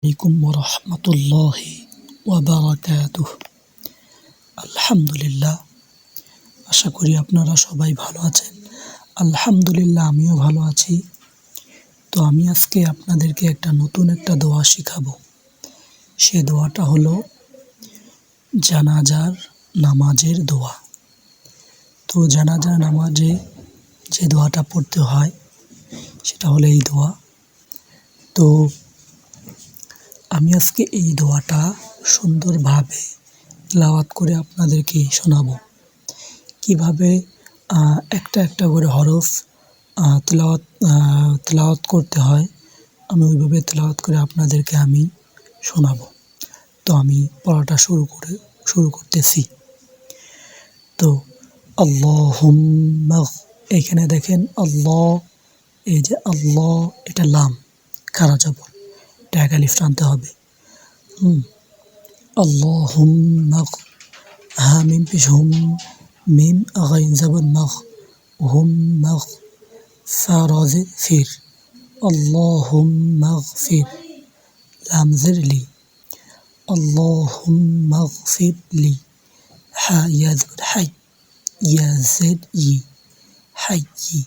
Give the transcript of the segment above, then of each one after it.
আলাইকুম ওরহমতুল্লাহি ওয়াবারাকাতুহ। আলহামদুলিল্লাহ, আশা করি আপনারা সবাই ভালো আছেন। আলহামদুলিল্লাহ, আমিও ভালো আছি। তো আমি আজকে আপনাদেরকে নতুন একটা দোয়া শিখাবো। সে দোয়াটা হলো জানাজার নামাজের দোয়া। তো জানাজার নামাজে যে দোয়াটা পড়তে হয় সেটা হলো এই দোয়া। তো আমি আজকে এই দোয়াটা সুন্দরভাবে তেলাওয়াত করে আপনাদেরকে শোনাবো। কিভাবে একটা একটা করে হরফ তেলাওয়াত করতে হয়, আমি ওইভাবে তেলাওয়াত করে আপনাদেরকে আমি শোনাবো। তো আমি পড়াটা শুরু করতেছি। তো আল্লাহুম্মা, এইখানে দেখেন আল্লাহ, এই যে আল্লাহ, এটা লাম খারা জবর, এটা এক আলিফ টানতে হবে। আল্লাহুম্মা, হা মিম পেশ হুম, মিম গাইন জবর মাগ, হুম্মা, ফা রাজে ফির, আল্লাহুম্মা গফির, লাম জের লি, আল্লাহুম্মা গফির লি, হা ইয়া জবর হাই, ইয়া জের ই, হাইয়ি,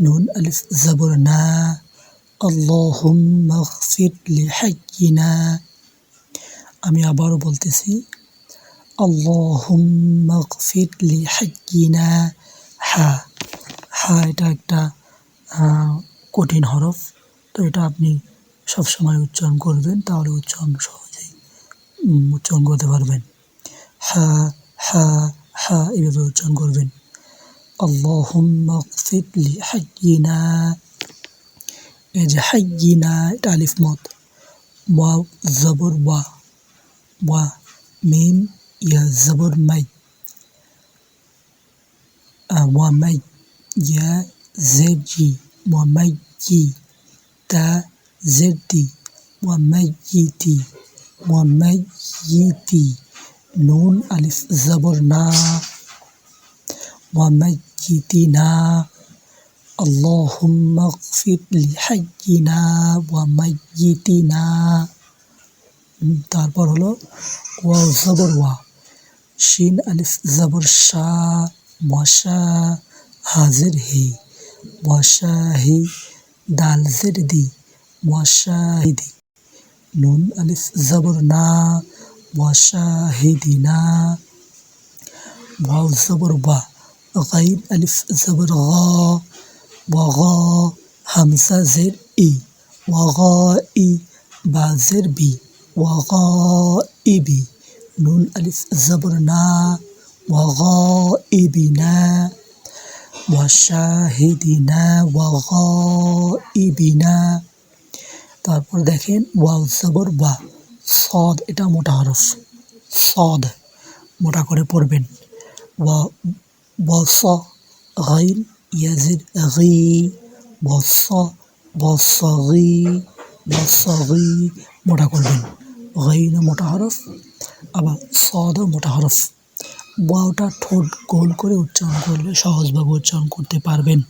নুন আলিফ জবর না, আল্লাহুম্মা গফির লি হাইয়িনা। আমি আবারও বলতেছি, আল্লাহুম্মা গফির লি হাইয়িনা। হা এটা একটা কঠিন হরফ। তো এটা আপনি সবসময় উচ্চারণ করবেন, তাহলে সহজেই উচ্চারণ করতে পারবেন। হা হা হা এভাবে উচ্চারণ করবেন। আল্লাহুম্মা গফির লি হাইয়িনা। এই যে হাইয়িনা, এটা আলিফ মদ, ওয়াও জবর ওয়া, ওয়া মিম ইয়া জবর মাই, ওয়া মাই, ইয়া জের জি, ওয়া মাই জি, তা জের দি, ওয়া মাই ইতি, ওয়া মাই ইতি, নুন আলিফ জবর না, ওয়া মাই ইতিনা। আল্লাহুম্মা গফির লি হাইয়িনা ওয়া মাইয়িতিনা। তারপর হলো ওয়াও জবর ওয়া, শিন আলিফ জবর শা, ওয়াশা, হাজের হি, ওয়াশাহি, দাল জের দি, ওয়াশাহিদি, নুন আলিফ জবর না, ওয়াশাহিদিনা। ওয়াও জবর ওয়া, গাইন আলিফ জবর গা, ওয়া গা, হামজা জের ই, ওয়া গা ই, বা জের বি, ওয়া গা ইবি, নুন আলিফ জবর না, ওয়া গা ইবিনা, ওয়া শাহিদিনা, ওয়া গা ইবিনা। তারপর দেখেন ওয়াও জবর ওয়া, সদ, এটা মোটা হরফ, সদ মোটা করে পড়বেন। ওয়া ওয়াস, গাইন ইয়াজির গি, ওয়াস, ওয়াসগি, ওয়াসগি মোটা করবেন। গাইন মোটা হরফ, আবার সদও মোটা হরফ। ওয়াওটা ঠোঁট গোল করে উচ্চারণ করলে সহজভাবে উচ্চারণ করতে পারবেন।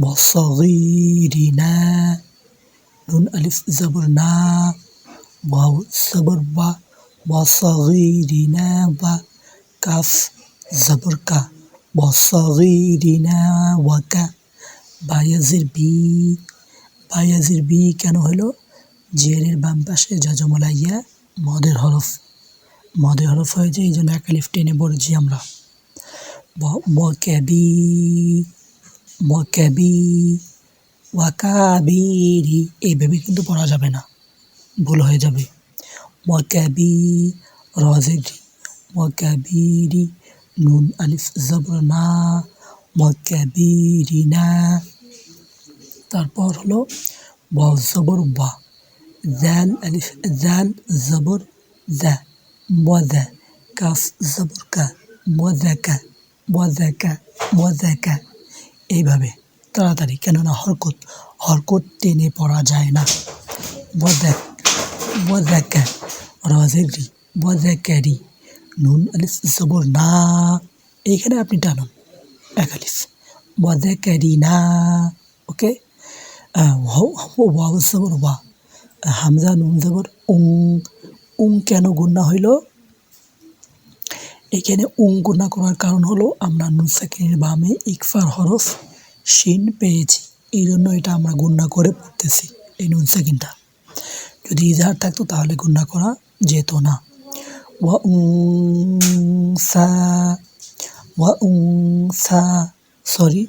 ওয়াসগিরিনা, নুন আলিফ জবর না, ওয়াও জবর ওয়া, ওয়াসগিরিনা ওয়া, কাফ জবর কা, ওয়াসগিরিনা ওয়াকা, বায়াজির বি, বায়াজির বি কেন হলো? জেরের বাম পাশে জাজমলা ইয়া মদের হরফ, মদের হরফ হয়েছে, এই জন্য এক আলিফ টেনে পড়েছি আমরা। ওয়াকাবি, ওয়াকাবি, ওয়াকাবিরি, এইভাবে কিন্তু পড়া যাবে না, ভুল হয়ে যাবে। ওয়াকাবি, রাজেরি, ওয়াকাবিরি, নুন আলিফ জবর না, ওয়াকাবিরিনা। তারপর হলো ওয়াও জবর ওয়া, জাল আলিফ, জাল জবর জা, ওয়াজা, কাফ জবর কা, ওয়াজাকা, ওয়াজাকা, ওয়াজাকা। এইভাবে তাড়াতাড়ি, কেননা হরকত টেনে পড়া যায় না। ওয়াজাক, ওয়াজাকা, রাজেরি, ওয়াজাকারি, নুন আলিফ জবর না, এইখানে আপনি টানুন এক আলিফ, ওয়াজাকারিনা। ওকে, ওয়াও জবর ওয়া, হামজা নুন জবর উং, উং কেন গুণনা হইল? এখানে উং গুণা করার কারণ হলো আমরা নুন সাকিনের বামে ইকফার হরফ শিন পেয়েছি, এই জন্য এটা আমরা গুণনা করে পড়তেছি এই নুন সাকিনটা। যদি ইজহার থাকতো তাহলে গুণনা করা যেত না। ওয়া উনসা, ওয়া উনসা, সরি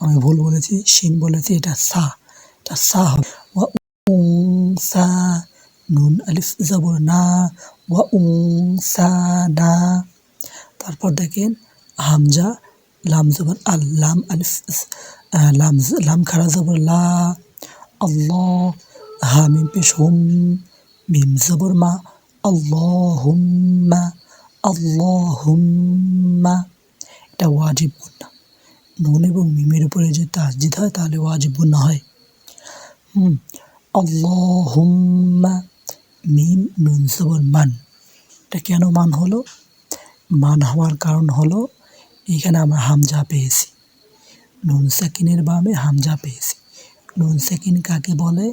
আমি ভুল বলেছি, শিন বলেছি, এটা সা, এটা সা হবে। ওয়া উনসা, নুন আলিফ জবর না, ওয়া উনসা না। তারপর দেখেন হামজা লাম জবর আল, লাম আলিফ লাম খারা জবর লা, আল্লাহ, হা মিম পেশ হুম, মিম জবর মা, আল্লাহুম্মা, আল্লাহুম্মা। এটা ওয়াজিব গুণনা। নুন এবং মিমের উপরে যদি তাসদিদ হয় তাহলে ওয়াজিব গুণনা হয়। আল্লাহুম্মা, মিম নুন জবর মান। এটা কেন মান হলো? মান হওয়ার কারণ হলো এখানে আমরা হামজা পেয়েছি, নুন সাকিনের বামে হামজা পেয়েছি। নুন সাকিন কাকে বলে?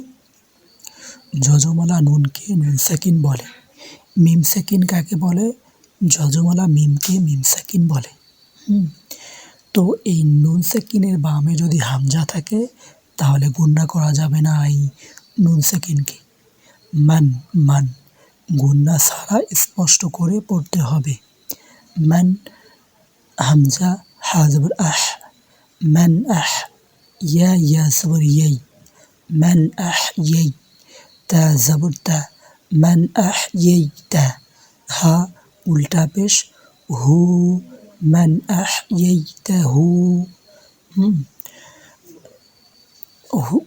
যজমালা নুনকে নুন সাকিন বলে। মিম সাকিন কাকে বলে? যজমালা মিমকে মিম সাকিন বলে। তো এই নুন সাকিনের বামে যদি হামজা থাকে তাহলে গুণনা করা যাবে না এই নুন সাকিনকে। মান, মান গুণনা ছাড়া স্পষ্ট করে পড়তে হবে। মান, হামজা হা জবর আহ, মান আহ, ইয়া ইয়া জবর ইয়াই, মান আহ ইয়াই, তা জবর তা, মান আহ ইয়াই তা, হা উল্টা পেশ হু, মান আহ ইয়াই তা হু।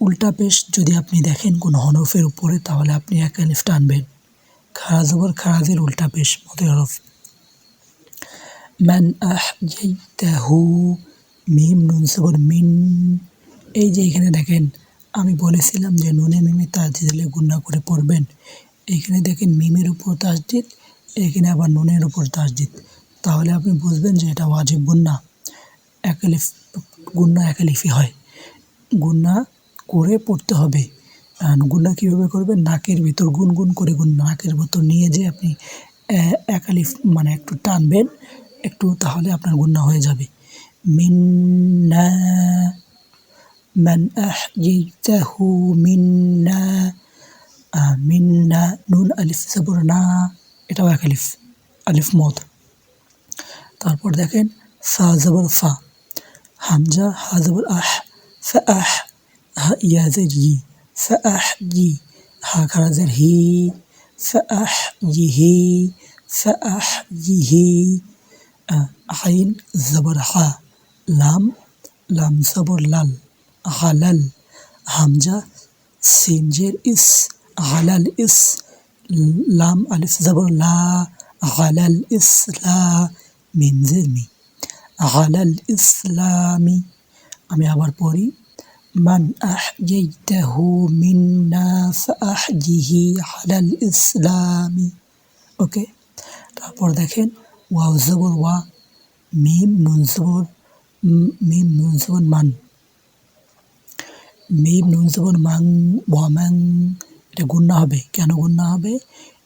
উল্টা পেশ যদি আপনি দেখেন কোন হরফের উপরে তাহলে আপনি এক আলিফ টানবেন, খারা জবর খারাজের উল্টা পেশ মধ্যে হরফ। মান আহইয়াইতাহু, মিম নুন জবর মিন। এই যে এখানে দেখেন আমি বলেছিলাম যে নুনে মিমে তাসদিদ দিলে গুণনা করে পড়বেন। এখানে দেখেন মিমের উপর তাসদিদ, এখানে আবার নুনের উপর তাসদিদ, তাহলে আপনি বুঝবেন যে এটা ওয়াজিব গুণনা। এক আলিফ গুণনা এক আলিফই হয়, গুণনা করে পড়তে হবে। গুণনা কীভাবে করবেন? নাকের ভিতর গুনগুন করে নাকের ভিতর নিয়ে যে আপনি এক আলিফ মানে একটু টানবেন একটু, তাহলে আপনার গুণনা হয়ে যাবে। মিন্না, মান আহইয়াইতাহু মিন্না, মিন্না নুন আলিফ জবর না, এটাও এক আলিফ, আলিফ মদ। তারপর দেখেন ফা জবর ফা, হামজা হা জবর আহ, ফা আহ, হা ইয়া জের ই, ফা আহ ই, হা খারা জের হি, ফা আহ ইহি, ফা আহ ইহি। আইন জবর হা, লাম লাম জবর লাল, হালাল, হামজা সিন জের ইস, হালাল ইস, লাম আলিফ জবর লা, হালাল ইসলা, মিম জের মি, হালাল ইসলামি। আমি আবার পড়ি, মান আহইয়াইতাহু মিন্না ফাআহইহি আলাল ইসলামি। ওকে, তারপর দেখেন ওয়াও জবর ওয়া, মিম নুন জবর মান, মিম নুন জবর মাং, ওয়ামাং। এটা গুণনা হবে। কেন গুণনা হবে?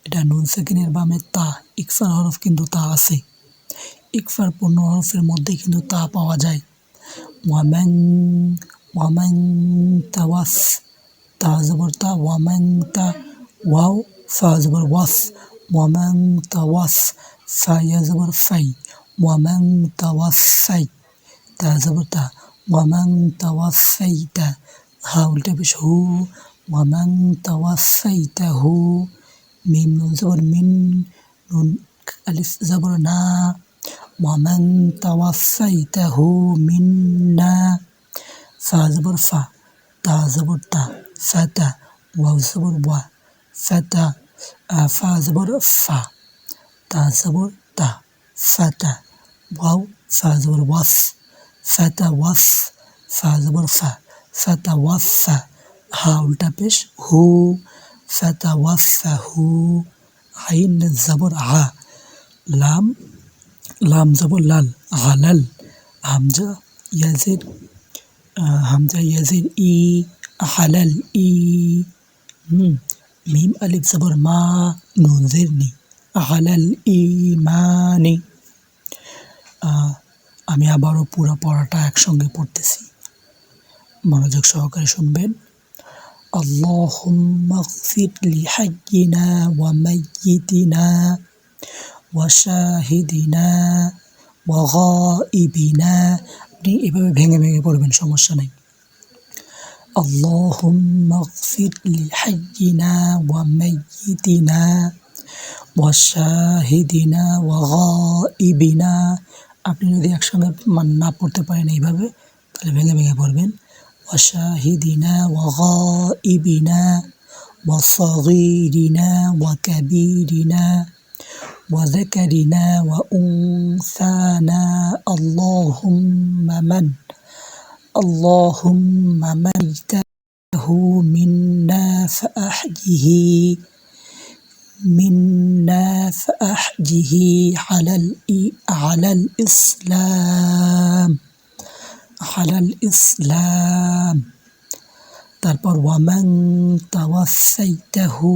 এটা নুন সাকিনের বামে তা, ইকফার হরফ কিন্তু তা আছে, ইকফার পূর্ণ হরফের মধ্যে কিন্তু তা পাওয়া যায়। ওয়ামাং, ওয়ামাং তাওয়াফ, তা জবর তা, ওয়ামাং তা, ওয়াও ফা জবর ওয়াফ, ওয়ামাং তাওয়াফ, ফা ইয়া জবর ফাই, ওয়ামাং তাওয়াফাই, তা জবর তা, ওয়ামাং তাওয়াফাইতা, হা উল্টা পেশ হু, ওয়ামাং তাওয়াফাইতাহু, মিম নুন জবর মিন, নুন আলিফ জবর না, ওয়ামাং তাওয়াফাইতাহু মিন্না, ফা জবর ফা, তা জবর তা, ফাতা, ওয়াও জবর ওয়া, ফাতা, ফা জবর ফা, তা জবর তা, ফাতা, ওয়াও ফা জবর ওয়াফ, ফাতা ওয়াফ, ফা জবর ফা, ফাতা ওয়াফা, হা উল্টা পেশ হু, ফাতা ওয়াফা হু। আইন জবর হা, লাম লাম জবর লাল, হালাল, হামজা ইয়াজের ই, হালাল ই। মিম আলিফ জবর মা, নুন জের নি, আলাল ঈমানি। আমি আবারও পুরো পড়াটা একসঙ্গে পড়তেছি, মনোযোগ সহকারে শুনবেন। আল্লাহুম্মা গফির লিহাইয়িনা ওয়া মাইয়িতিনা ওয়া শাহিদিনা ওয়া গাইবিনা। আপনি এভাবে ভেঙে ভেঙে পড়বেন, সমস্যা নেই। আল্লাহুম্মা গফির লিহাইয়িনা ওয়া মাইয়িতিনা ওয়া শাহিদিনা ওয়া গাইবিনা। আপনি যদি একসঙ্গে না পড়তে পারেন এইভাবে, তাহলে ভেঙে ভেঙে পড়বেন। ওয়া শাহিদিনা ওয়া গাইবিনা ওয়া সাগীরিনা ওয়া কাবীরিনা ওয়া যাকারিনা ওয়া উনসানা। আল্লাহুম্মা মান ইজতাহু মিন্না ফাআহজিহি আলাল ইসলাম। তারপর ওয়ামান তাওয়াফাইতাহু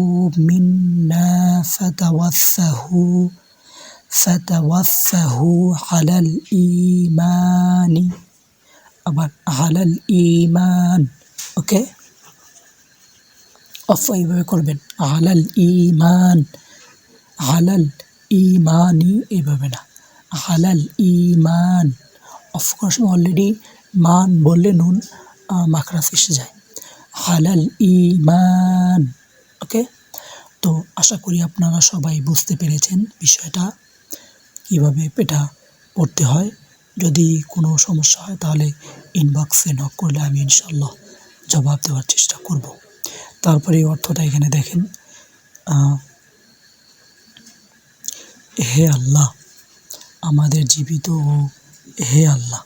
মিন্না ফাতাওয়াফাহু আলাল ঈমানি। আবার আলাল ঈমান। ওকে, এইভাবে করবেন, আলাল ঈমান, আলাল ঈমানি, এইভাবে না, আলাল ঈমান। অফকোর্স অলরেডি মান বললে নুন মাখরাজ এসে যায়, আলাল ঈমান। ওকে, তো আশা করি আপনারা সবাই বুঝতে পেরেছেন বিষয়টা, কীভাবে এটা পড়তে হয়। যদি কোনো সমস্যা হয় তাহলে ইনবক্সে নক করলে আমি ইনশাল্লাহ জবাব দেওয়ার চেষ্টা করব। তারপরে এই অর্থটা এখানে দেখেন, হে আল্লাহ আমাদের জীবিত ও হে আল্লাহ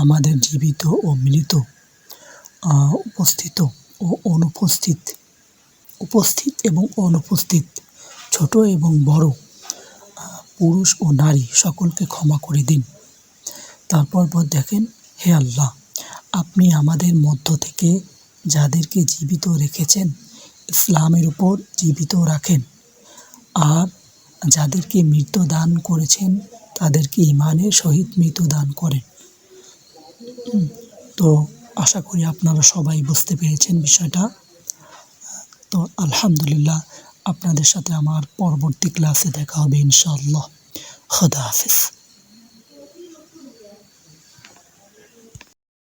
আমাদের জীবিত ও মৃত, উপস্থিত ও অনুপস্থিত, উপস্থিত এবং অনুপস্থিত, ছোট এবং বড়, পুরুষ ও নারী সকলকে ক্ষমা করে দিন। তারপর দেখেন, হে আল্লাহ আপনি আমাদের মধ্য থেকে যাদেরকে জীবিত রেখেছেন ইসলামের উপর জীবিত রাখেন, আর যাদেরকে মৃত্যু দান করেছেন তাদেরকে ঈমানের সহিত মৃত্যু দান করেন। তো আশা করি আপনারা সবাই বুঝতে পেরেছেন বিষয়টা। তো আলহামদুলিল্লাহ, আপনাদের সাথে আমার পরবর্তী ক্লাসে দেখা হবে ইনশাআল্লাহ। খোদা হাফেজ।